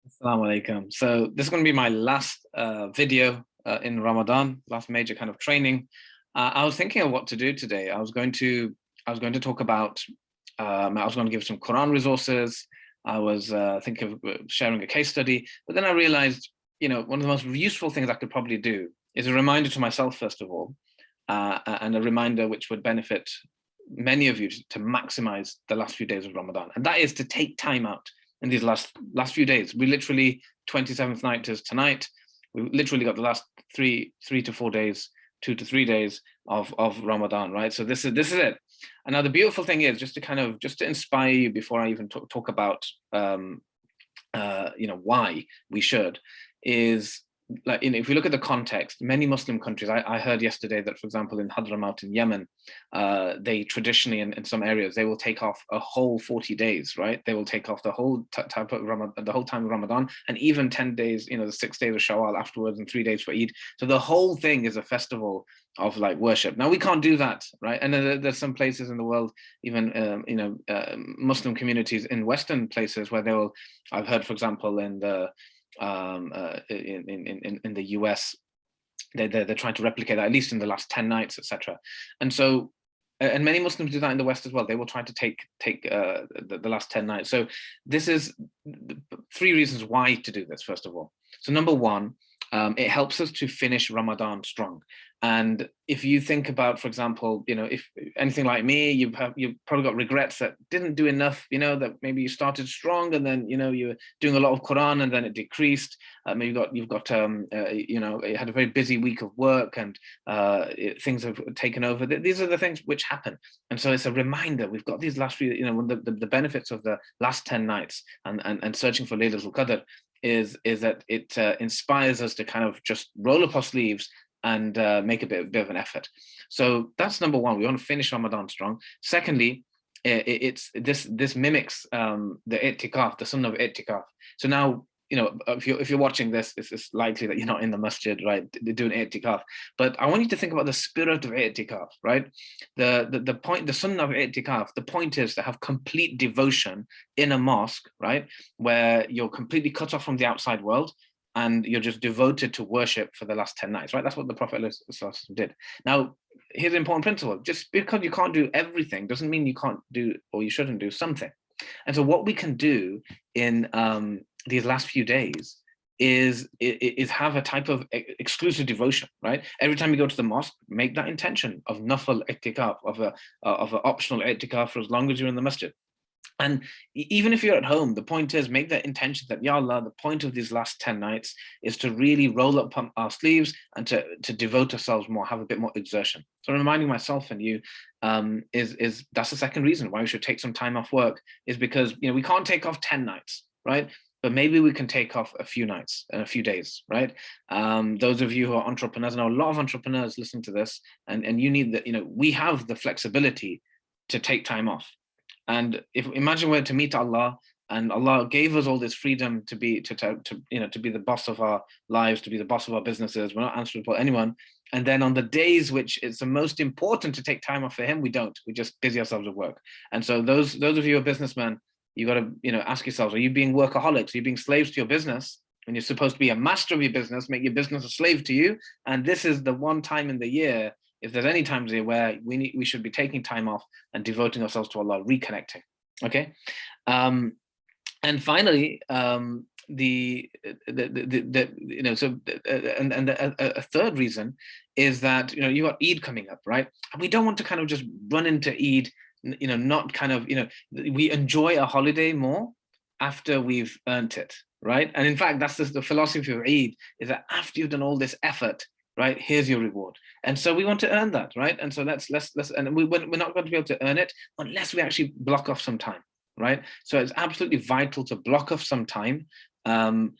Assalamu alaikum. So this is going to be my last video in Ramadan, last major kind of training. I was thinking of what to do today. I was going to talk about. I was going to give some Quran resources. I was thinking of sharing a case study, but then I realized, one of the most useful things I could probably do is a reminder to myself first of all, and a reminder which would benefit many of you to maximize the last few days of Ramadan, and that is to take time out in these last few days. We literally 27th night is tonight. We literally got the last three to 4 days, 2 to 3 days of Ramadan, right? So this is it. And now the beautiful thing is just to inspire you before I even talk about why we should is like, if we look at the context, many Muslim countries, I heard yesterday that, for example, in Hadramaut in Yemen, they traditionally in some areas, they will take off a whole 40 days, right? They will take off the whole type of Ramadan, the whole time of Ramadan, and even 10 days, the 6 days of Shawwal afterwards and 3 days for Eid. So the whole thing is a festival of like worship. Now we can't do that, right? And there's some places in the world, even Muslim communities in Western places where they will. I've heard, for example, in the in the US, they're trying to replicate that, at least in the last 10 nights, etc. And so, and many Muslims do that in the West as well. They will try to take the last 10 nights. So this is 3 reasons why to do this, first of all. So number one, it helps us to finish Ramadan strong. And if you think about, for example, if anything like me, you've probably got regrets that didn't do enough, that maybe you started strong and then, you were doing a lot of Quran and then it decreased. Maybe you had a very busy week of work and things have taken over. These are the things which happen. And so it's a reminder. We've got these last few, the benefits of the last 10 nights and searching for Laylatul Qadr is that it inspires us to kind of just roll up our sleeves and make a bit of an effort. So that's number one. We want to finish Ramadan strong. Secondly, this mimics the i'tikaf, the sunnah of i'tikaf. So now, if you're watching this, it's likely that you're not in the masjid, right, doing i'tikaf. But I want you to think about the spirit of i'tikaf, right? The point, the sunnah of i'tikaf, the point is to have complete devotion in a mosque, right, where you're completely cut off from the outside world and you're just devoted to worship for the last 10 nights, right? That's what the Prophet did. Now, here's an important principle. Just because you can't do everything doesn't mean you can't do, or you shouldn't do something. And so what we can do in these last few days is have a type of exclusive devotion, right? Every time you go to the mosque, make that intention of nafal i'tikaf, of an optional i'tikaf for as long as you're in the masjid. And even if you're at home, the point is, make that intention that, Ya Allah, the point of these last 10 nights is to really roll up our sleeves and to devote ourselves more, have a bit more exertion. So reminding myself and you is that's the second reason why we should take some time off work, is because, we can't take off 10 nights, right? But maybe we can take off a few nights and a few days, right? Those of you who are entrepreneurs, I know a lot of entrepreneurs listen to this, and you need that, we have the flexibility to take time off. And if imagine we're to meet Allah, and Allah gave us all this freedom to be the boss of our lives, to be the boss of our businesses. We're not answerable to anyone. And then on the days which it's the most important to take time off for Him, we don't. We just busy ourselves with work. And so those of you who are businessmen, you got to ask yourselves: are you being workaholics? Are you being slaves to your business? When you're supposed to be a master of your business, make your business a slave to you. And this is the one time in the year, if there's any times here, where we should be taking time off and devoting ourselves to Allah, reconnecting. Okay, and finally, a third reason is that you got Eid coming up, right? And we don't want to kind of just run into Eid, not kind of we enjoy a holiday more after we've earned it, right? And in fact, that's the philosophy of Eid, is that after you've done all this effort, right, here's your reward. And so we want to earn that, right? And so let's and we're not going to be able to earn it unless we actually block off some time, right? So it's absolutely vital to block off some time and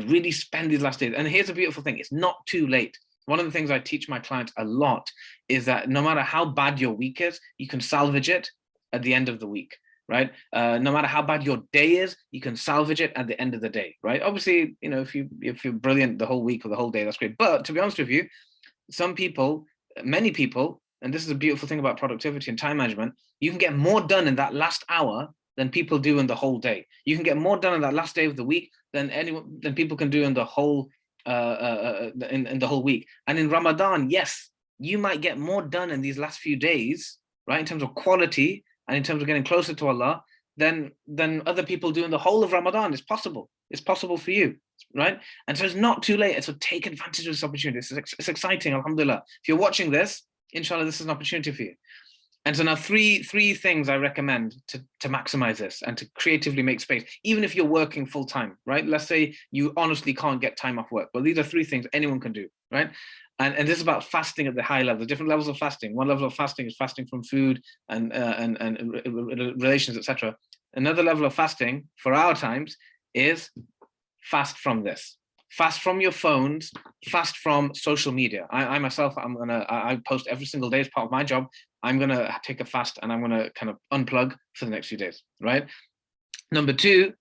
really spend these last days. And here's a beautiful thing: it's not too late. One of the things I teach my clients a lot is that no matter how bad your week is, you can salvage it at the end of the week, right? No matter how bad your day is, you can salvage it at the end of the day, right? Obviously, if you're brilliant the whole week or the whole day, that's great. But to be honest with you, many people, and this is a beautiful thing about productivity and time management, you can get more done in that last hour than people do in the whole day. You can get more done in that last day of the week than people can do in the whole in the whole week. And in Ramadan, yes, you might get more done in these last few days, right, in terms of quality and in terms of getting closer to Allah than other people do in the whole of Ramadan. It's possible. It's possible for you, right? And so it's not too late. So take advantage of this opportunity. It's exciting, alhamdulillah. If you're watching this, inshallah, this is an opportunity for you. And so now three things I recommend to maximize this and to creatively make space, even if you're working full time, right? Let's say you honestly can't get time off work. Well, these are three things anyone can do, right? And this is about fasting at the high level, the different levels of fasting. One level of fasting is fasting from food and relations, etc. Another level of fasting for our times is fast from this. Fast from your phones, fast from social media. I myself, I post every single day as part of my job. I'm gonna take a fast and I'm gonna kind of unplug for the next few days, right? Number two,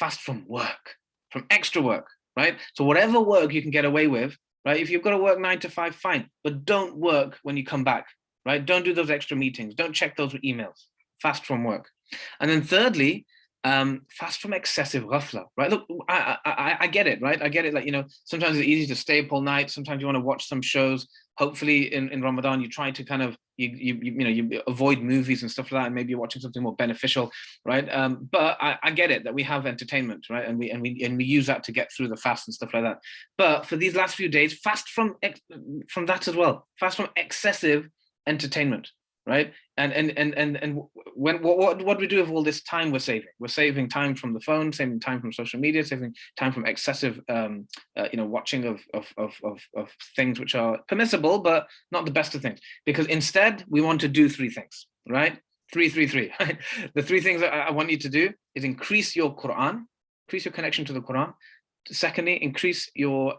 fast from work, from extra work, right? So whatever work you can get away with, right? If you've got to work 9 to 5, fine, but don't work when you come back, right? Don't do those extra meetings. Don't check those emails. Fast from work. And then thirdly, fast from excessive ghafla, right? Look, I get it, right? I get it. Like, you know, sometimes it's easy to stay up all night. Sometimes you want to watch some shows. Hopefully in Ramadan, you try to kind of, you avoid movies and stuff like that. And maybe you're watching something more beneficial, right? But I get it that we have entertainment, right? And we use that to get through the fast and stuff like that. But for these last few days, fast from that as well. Fast from excessive entertainment, right? And what do we do with all this time we're saving? We're saving time from the phone, saving time from social media, saving time from excessive watching of things which are permissible but not the best of things. Because instead we want to do three things, right? Three. Right? The three things that I want you to do is increase your Quran, increase your connection to the Quran. Secondly, increase your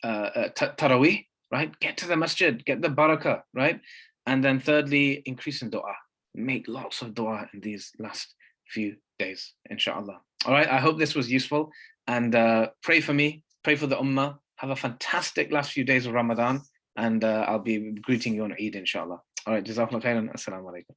Taraweeh, right? Get to the masjid, get the barakah, right? And then thirdly, increase in dua. Make lots of dua in these last few days, inshallah. All right, I hope this was useful. And pray for me, pray for the ummah. Have a fantastic last few days of Ramadan. And I'll be greeting you on Eid, inshallah. All right, jazakallah khairan. Assalamu alaikum.